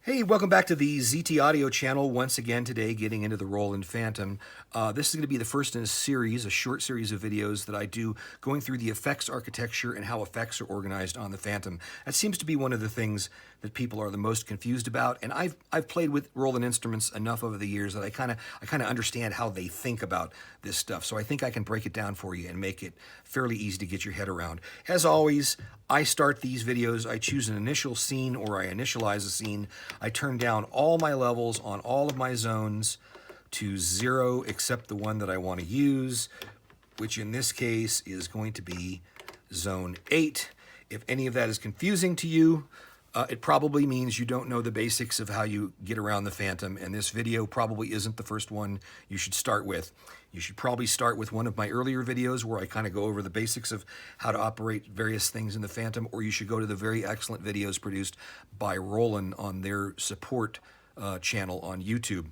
Hey, welcome back to the ZT Audio channel. Once again today, getting into the Roland Fantom. This is going to be the first in a series, a short series of videos that I do going through the effects architecture and how effects are organized on the Fantom. That seems to be one of the things that people are the most confused about. And I've played with Roland instruments enough over the years that I kind of understand how they think about this stuff. So I think I can break it down for you and make it fairly easy to get your head around. As always, I start these videos, I choose an initial scene or I initialize a scene. I turn down all my levels on all of my zones to 0 except the one that I want to use, which in this case is going to be zone 8. If any of that is confusing to you, it probably means you don't know the basics of how you get around the Fantom, and this video probably isn't the first one you should start with. You should probably start with one of my earlier videos where I kind of go over the basics of how to operate various things in the Fantom, or you should go to the very excellent videos produced by Roland on their support channel on YouTube.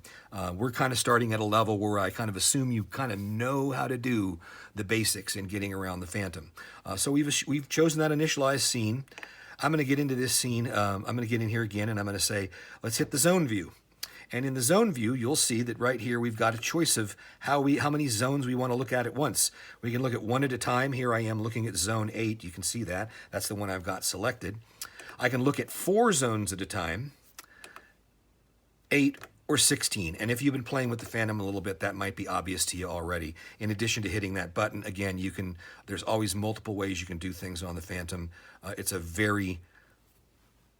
We're kind of starting at a level where I kind of assume you kind of know how to do the basics in getting around the Fantom. So we've chosen that initialized scene. I'm going to get into this scene. I'm going to get in here again, and I'm going to say, let's hit the zone view. And in the zone view, you'll see that right here we've got a choice of how many zones we want to look at once. We can look at one at a time. Here I am looking at zone 8. You can see that. That's the one I've got selected. I can look at 4 zones at a time, 8 or 16. And if you've been playing with the Fantom a little bit, that might be obvious to you already. In addition to hitting that button, again, there's always multiple ways you can do things on the Fantom. It's a very,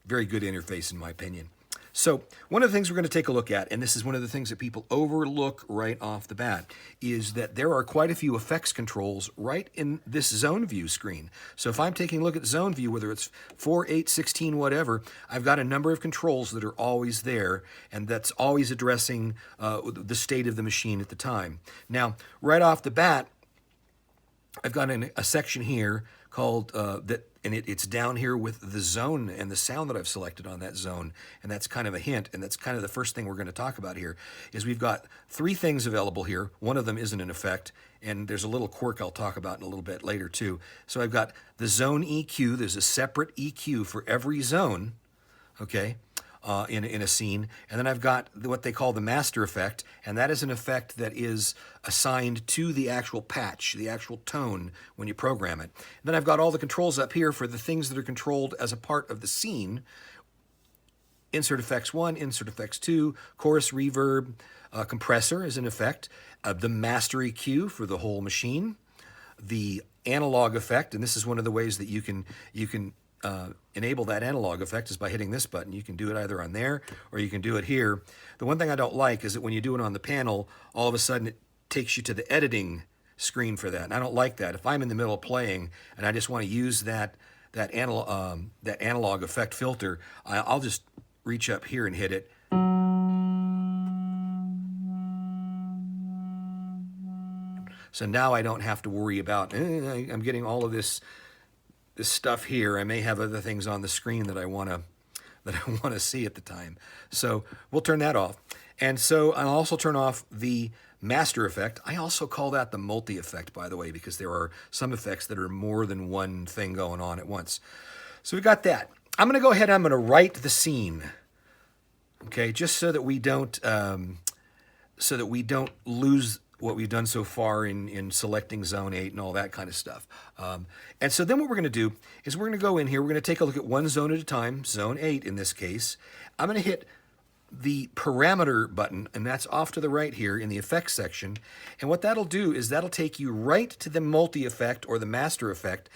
very good interface in my opinion. So one of the things we're going to take a look at, and this is one of the things that people overlook right off the bat, is that there are quite a few effects controls right in this zone view screen. So if I'm taking a look at zone view, whether it's 4, 8, 16, whatever, I've got a number of controls that are always there, and that's always addressing the state of the machine at the time. Now, right off the bat, I've got a section here called it's down here with the zone and the sound that I've selected on that zone, and that's kind of a hint, and that's kind of the first thing we're going to talk about here, is we've got 3 things available here. One of them isn't an effect, and there's a little quirk I'll talk about in a little bit later too. So I've got the zone EQ. There's a separate EQ for every zone, okay, in a scene. And then I've got what they call the master effect, and that is an effect that is assigned to the actual patch, the actual tone when you program it. And then I've got all the controls up here for the things that are controlled as a part of the scene. Insert effects 1, insert effects 2, chorus, reverb, compressor is an effect, the master EQ for the whole machine, the analog effect, and this is one of the ways that you can enable that analog effect is by hitting this button. You can do it either on there or you can do it here. The one thing I don't like is that when you do it on the panel, all of a sudden it takes you to the editing screen for that. And I don't like that. If I'm in the middle of playing and I just want to use that analog effect filter, I'll just reach up here and hit it. So now I don't have to worry about, I'm getting all of this stuff here. I may have other things on the screen that I want to see at the time. So we'll turn that off. And so I'll also turn off the master effect. I also call that the multi effect, by the way, because there are some effects that are more than one thing going on at once. So we've got that. I'm going to go ahead and I'm going to write the scene. Okay, just so that we don't lose what we've done so far in selecting zone 8 and all that kind of stuff. And so then what we're going to do is we're going to go in here, we're going to take a look at one zone at a time, zone 8 in this case. I'm going to hit the parameter button, and that's off to the right here in the effects section. And what that'll do is that'll take you right to the multi-effect or the master effect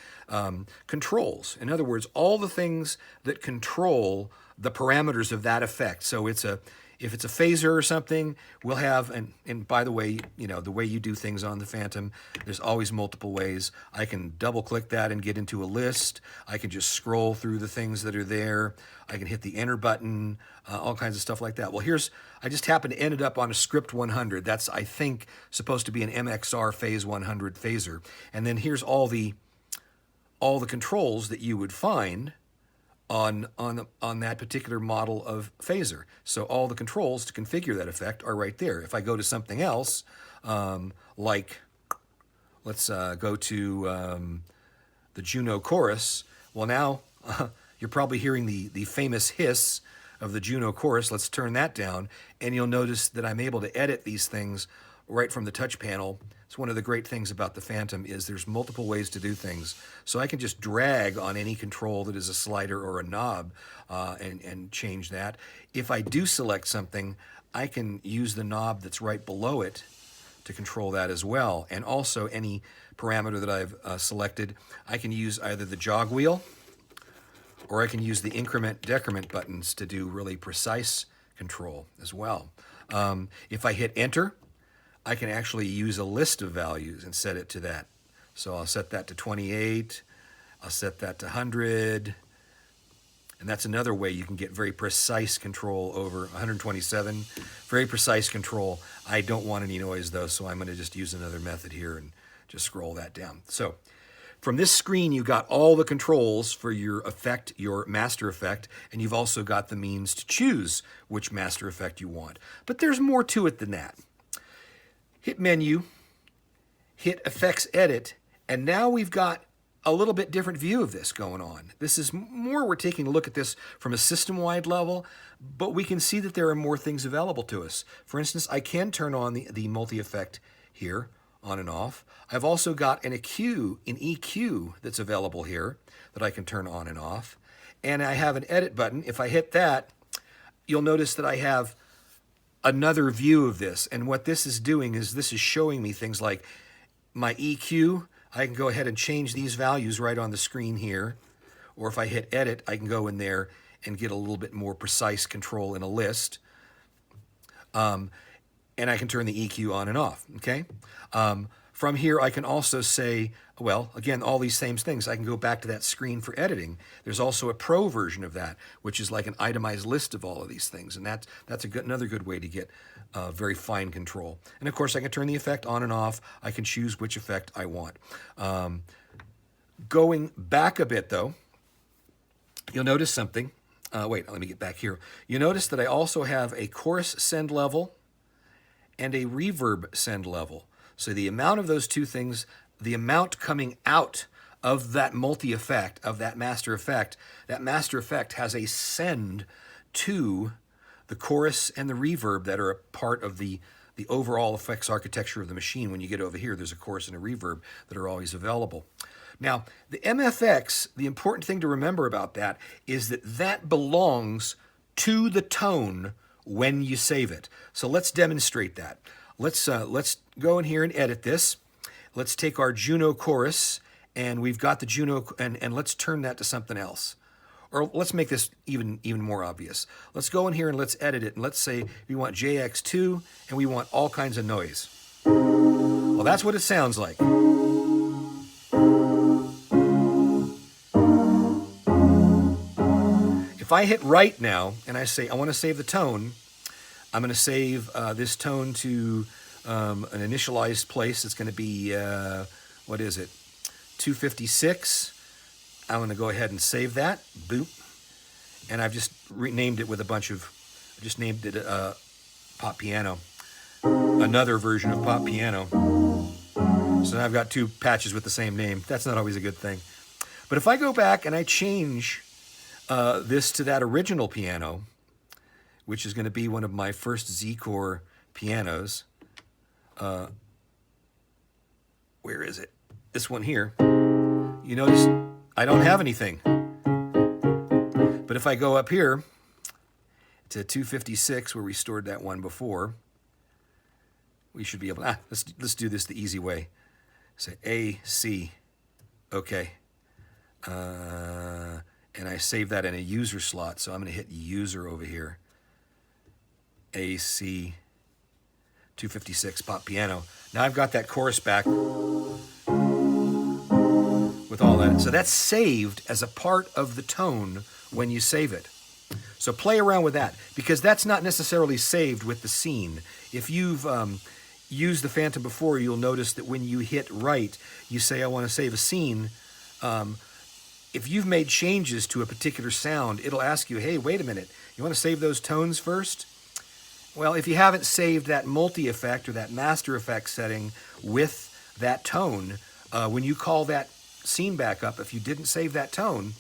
controls. In other words, all the things that control the parameters of that effect. So if it's a phaser or something, we'll have, and by the way, the way you do things on the Fantom, there's always multiple ways. I can double click that and get into a list. I can just scroll through the things that are there. I can hit the enter button, all kinds of stuff like that. Well, I just happened to end up on a script 100. That's, I think, supposed to be an MXR phase 100 phaser. And then here's all the controls that you would find on that particular model of phaser. So all the controls to configure that effect are right there. If I go to something else, like let's go to the Juno chorus, well now you're probably hearing the famous hiss of the Juno chorus. Let's turn that down, and you'll notice that I'm able to edit these things right from the touch panel. It's one of the great things about the Fantom is there's multiple ways to do things. So I can just drag on any control that is a slider or a knob and change that. If I do select something, I can use the knob that's right below it to control that as well. And also any parameter that I've selected, I can use either the jog wheel or I can use the increment decrement buttons to do really precise control as well. If I hit enter, I can actually use a list of values and set it to that. So I'll set that to 28, I'll set that to 100, and that's another way you can get very precise control over 127. Very precise control. I don't want any noise though, so I'm going to just use another method here and just scroll that down. So from this screen, you got all the controls for your effect, your master effect, and you've also got the means to choose which master effect you want. But there's more to it than that. Hit Menu, hit Effects Edit, and now we've got a little bit different view of this going on. This is more, we're taking a look at this from a system-wide level, but we can see that there are more things available to us. For instance, I can turn on the multi-effect here, on and off. I've also got an EQ that's available here that I can turn on and off. And I have an edit button. If I hit that, you'll notice that I have another view of this. And what this is doing is this is showing me things like my EQ. I can go ahead and change these values right on the screen here. Or if I hit edit, I can go in there and get a little bit more precise control in a list. And I can turn the EQ on and off, okay? From here, I can also say, well, again, all these same things. I can go back to that screen for editing. There's also a pro version of that, which is like an itemized list of all of these things. And that's another good way to get very fine control. And of course, I can turn the effect on and off. I can choose which effect I want. Going back a bit, though, you'll notice something. Wait, let me get back here. You notice that I also have a chorus send level and a reverb send level. So the amount of those two things, the amount coming out of that multi-effect, of that master effect has a send to the chorus and the reverb that are a part of the overall effects architecture of the machine. When you get over here, there's a chorus and a reverb that are always available. Now, the MFX, the important thing to remember about that is that belongs to the tone when you save it. So let's demonstrate that. Let's go in here and edit this. Let's take our Juno chorus, and we've got the Juno, and let's turn that to something else. Or let's make this even more obvious. Let's go in here and let's edit it, and let's say we want JX2, and we want all kinds of noise. Well, that's what it sounds like. If I hit right now, and I say I want to save the tone, I'm going to save this tone to an initialized place. It's going to be, what is it, 256. I'm going to go ahead and save that. Boop. And I've just renamed it with a bunch of, I just named it Pop Piano. Another version of Pop Piano. So now I've got two patches with the same name. That's not always a good thing. But if I go back and I change this to that original piano, which is going to be one of my first Z-Core pianos. Where is it? This one here. You notice I don't have anything. But if I go up here to 256, where we stored that one before, we should be able to, let's do this the easy way. Say A, C, okay. And I save that in a user slot, so I'm going to hit user over here. AC 256 Pop Piano. Now I've got that chorus back with all that. So that's saved as a part of the tone when you save it. So play around with that, because that's not necessarily saved with the scene. If you've used the Fantom before, you'll notice that when you hit right, you say, I want to save a scene. If you've made changes to a particular sound, it'll ask you, hey, wait a minute, you want to save those tones first? Well, if you haven't saved that multi-effect or that master effect setting with that tone, when you call that scene back up, if you didn't save that tone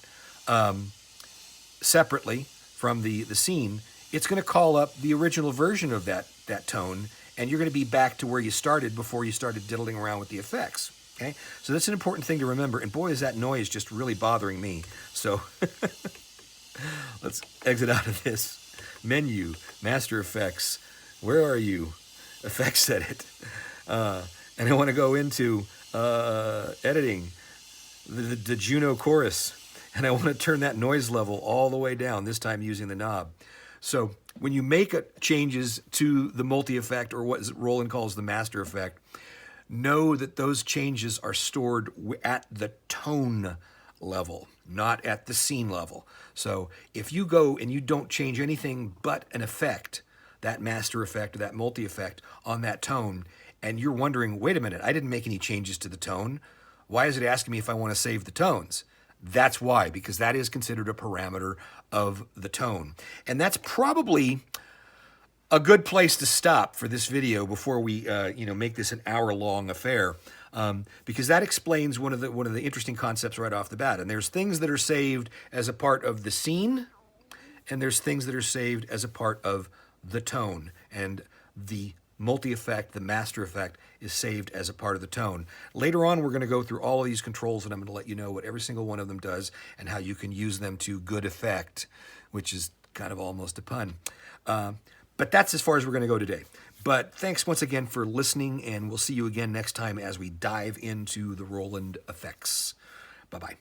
separately, from the scene, it's going to call up the original version of that tone, and you're going to be back to where you started before you started diddling around with the effects. Okay, so that's an important thing to remember. And boy, is that noise just really bothering me. So let's exit out of this. Menu, Master Effects. Where are you? Effects Edit. And I want to go into editing, the Juno chorus. And I want to turn that noise level all the way down, this time using the knob. So when you make changes to the multi-effect, or what Roland calls the master effect, know that those changes are stored at the tone level, not at the scene level. So if you go and you don't change anything but an effect, that master effect or that multi-effect on that tone, and you're wondering, wait a minute, I didn't make any changes to the tone. Why is it asking me if I want to save the tones? That's why, because that is considered a parameter of the tone. And that's probably a good place to stop for this video before we make this an hour-long affair, because that explains one of the interesting concepts right off the bat. And there's things that are saved as a part of the scene, and there's things that are saved as a part of the tone. And the multi-effect, the master effect, is saved as a part of the tone. Later on, we're going to go through all of these controls, and I'm going to let you know what every single one of them does and how you can use them to good effect, which is kind of almost a pun. But that's as far as we're going to go today. But thanks once again for listening, and we'll see you again next time as we dive into the Roland effects. Bye-bye.